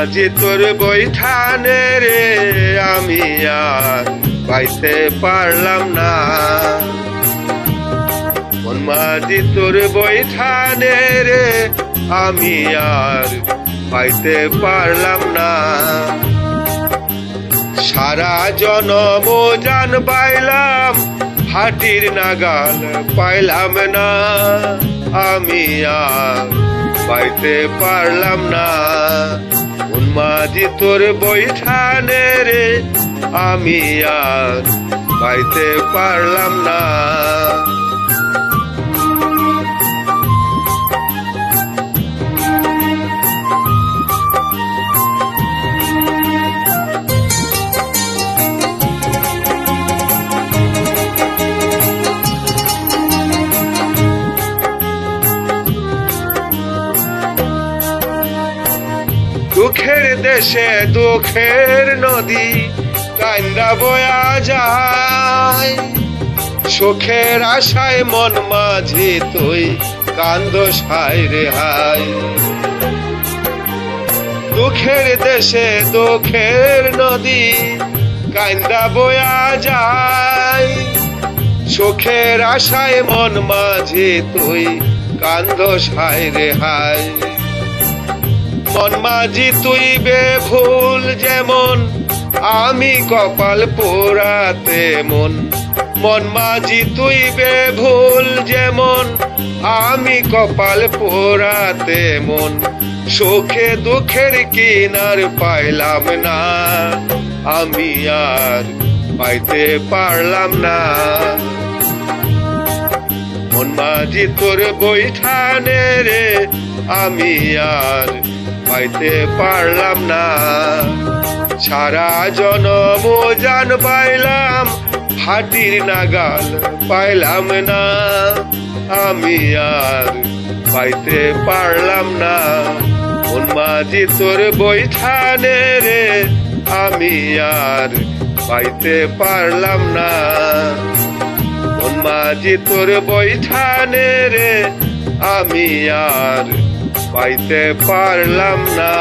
মাঝি তোর বৈঠানে রে আমি আর পাইতে পারলাম না। মন মাঝি তোর বৈঠানে রে আমি আর পাইতে পারলাম না। সারা জনম জান পাইলাম হাটির নাগাল পাইলাম না। আমি আর পাইতে পারলাম না। মন মাঝি তোর বৈঠানে রে আমি আর পাইতে পারলাম না। দুঃখের দেশে দুঃখের নদী কান্দা বয়া যায়। সুখের আশায় মন মাঝি তুই কান্দোস হায় রে হায়। দুঃখের দেশে দুঃখের নদী কান্দা বয়া যায়। সুখের আশায় মন মাঝি তুই কান্দোস হায় রে হায়। মন মাঝি তুই বেভুল যেমন আমি কপাল পোড়াতে মন। মন মাঝি তুই বেভুল যেমন আমি কপাল পোড়াতে মন। সুখে দুঃখের কিনার পাইলাম না। আমি আর পাইতে পারলাম না। মন মাঝি তোর বৈঠানে রে আমি আর পাইতে পারলাম না। সারা জনম জান পাইলাম হাটির নাগাল পাইলাম না। আমি আর পাইতে পারলাম না। মন মাঝি তোর বৈঠানে রে আমি আর পাইতে পারলাম না। মন মাঝি তোর বৈঠানে রে আমি আর পাইতে পারলাম না।